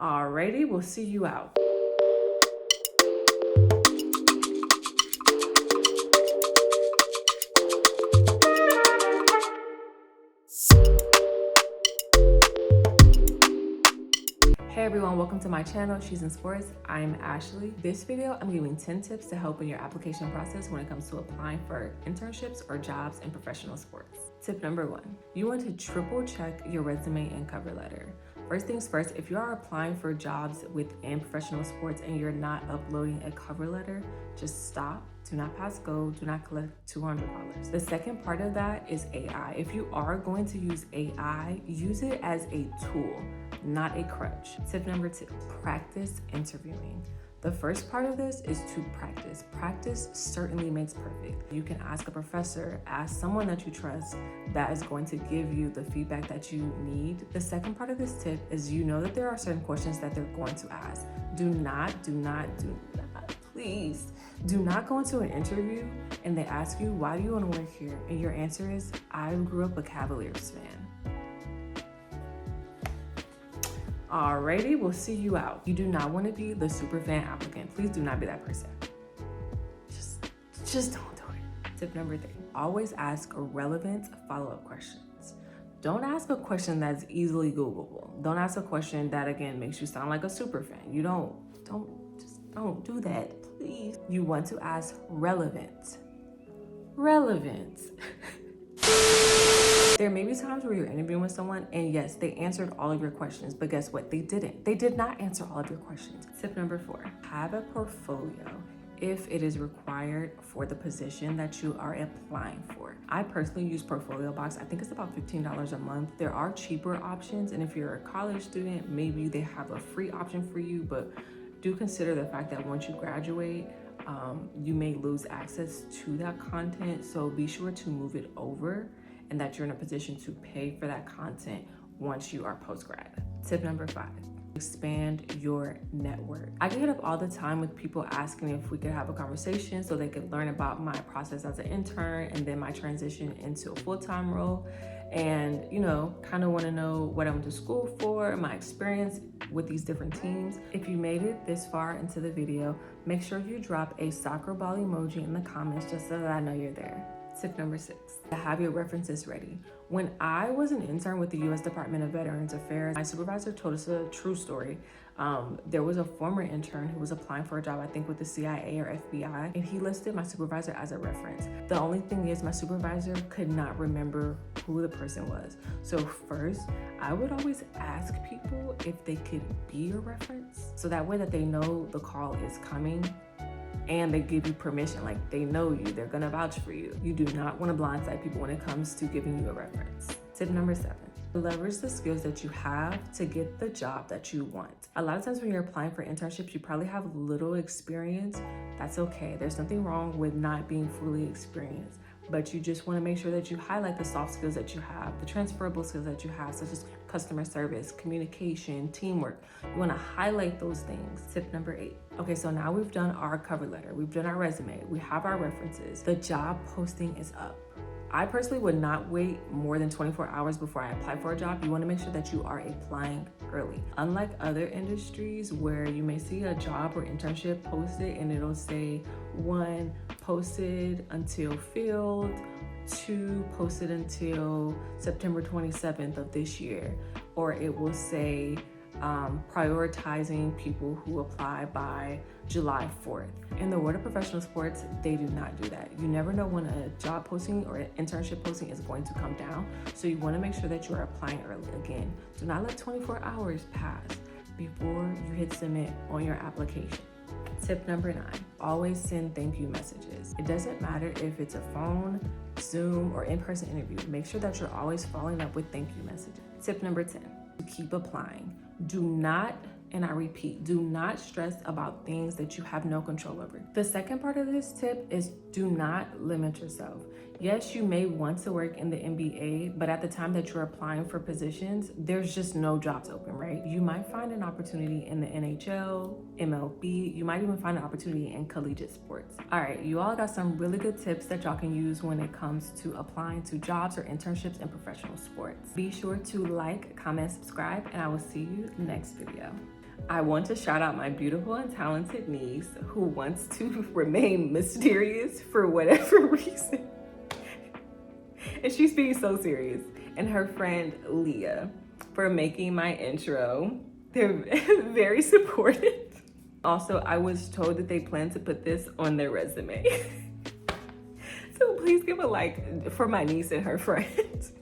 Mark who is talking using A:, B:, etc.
A: Alrighty, we'll see you out. Hey everyone, welcome to my channel, She's in Sports. I'm Ashley. This video, I'm giving 10 tips to help in your application process when it comes to applying for internships or jobs in professional sports. Tip number 1, you want to triple check your resume and cover letter. First things first, if you are applying for jobs within professional sports and you're not uploading a cover letter, just stop. Do not pass go. Do not collect $200. The second part of that is AI. If you are going to use AI, use it as a tool, not a crutch. Tip number 2, practice interviewing. The first part of this is to practice. Practice certainly makes perfect. You can ask a professor, ask someone that you trust that is going to give you the feedback that you need. The second part of this tip is you know that there are certain questions that they're going to ask. Do not, please, do not go into an interview and they ask you, why do you want to work here? And your answer is, I grew up a Cavaliers fan. Alrighty, we'll see you out. You do not want to be the super fan applicant. Please do not be that person. Just don't do it. Tip number 3, always ask relevant follow-up questions. Don't ask a question that's easily Googleable. Don't ask a question that, again, makes you sound like a super fan. You don't do that, please. You want to ask relevant. There may be times where you're interviewing with someone and yes, they answered all of your questions, but guess what? They didn't. They did not answer all of your questions. Tip number 4, have a portfolio if it is required for the position that you are applying for. I personally use Portfolio Box. I think it's about $15 a month. There are cheaper options, and if you're a college student, maybe they have a free option for you, but do consider the fact that once you graduate, you may lose access to that content, so be sure to move it over and that you're in a position to pay for that content once you are post-grad. Tip number 5, expand your network. I get hit up all the time with people asking if we could have a conversation so they could learn about my process as an intern and then my transition into a full-time role, and kind of want to know what I went to school for, my experience with these different teams. If you made it this far into the video, make sure you drop a soccer ball emoji in the comments just so that I know you're there. Tip number 6, to have your references ready. When I was an intern with the U.S. Department of Veterans Affairs, my supervisor told us a true story. There was a former intern who was applying for a job, I think with the CIA or FBI, and he listed my supervisor as a reference. The only thing is my supervisor could not remember who the person was. So first, I would always ask people if they could be a reference, so that way that they know the call is coming and they give you permission, like they know you, they're gonna vouch for you. You do not want to blindside people when it comes to giving you a reference. Tip number 7, leverage the skills that you have to get the job that you want. A lot of times when you're applying for internships, you probably have little experience. That's okay. There's nothing wrong with not being fully experienced, but you just want to make sure that you highlight the soft skills that you have, the transferable skills that you have, such as customer service, communication, teamwork. You want to highlight those things. Tip number 8. Okay, so now we've done our cover letter, we've done our resume, we have our references. The job posting is up. I personally would not wait more than 24 hours before I apply for a job. You want to make sure that you are applying early. Unlike other industries where you may see a job or internship posted and it'll say 1, posted until filled, 2, posted until September 27th of this year, or it will say prioritizing people who apply by July 4th. In the world of professional sports, they do not do that. You never know when a job posting or an internship posting is going to come down, so you want to make sure that you are applying early. Again, do not let 24 hours pass before you hit submit on your application. Tip number 9, always send thank you messages. It doesn't matter if it's a phone, Zoom, or in-person interview. Make sure that you're always following up with thank you messages. Tip number 10, keep applying. Do not, and I repeat, do not stress about things that you have no control over. The second part of this tip is do not limit yourself. Yes, you may want to work in the NBA, but at the time that you're applying for positions, there's just no jobs open, right? You might find an opportunity in the NHL, MLB, you might even find an opportunity in collegiate sports. All right, you all got some really good tips that y'all can use when it comes to applying to jobs or internships in professional sports. Be sure to like, comment, subscribe, and I will see you next video. I want to shout out my beautiful and talented niece who wants to remain mysterious for whatever reason. And she's being so serious. And her friend Leah for making my intro. They're very supportive. Also, I was told that they plan to put this on their resume. So please give a like for my niece and her friends.